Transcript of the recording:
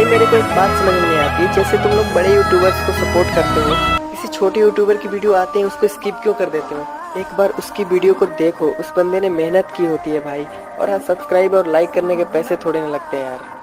मेरे को एक बात समझ में नहीं आती, जैसे तुम लोग बड़े यूट्यूबर्स को सपोर्ट करते हो, किसी छोटे यूट्यूबर की वीडियो आते हैं उसको स्किप क्यों कर देते हो? एक बार उसकी वीडियो को देखो, उस बंदे ने मेहनत की होती है भाई। और हाँ, सब्सक्राइब और लाइक करने के पैसे थोड़े ना लगते हैं यार।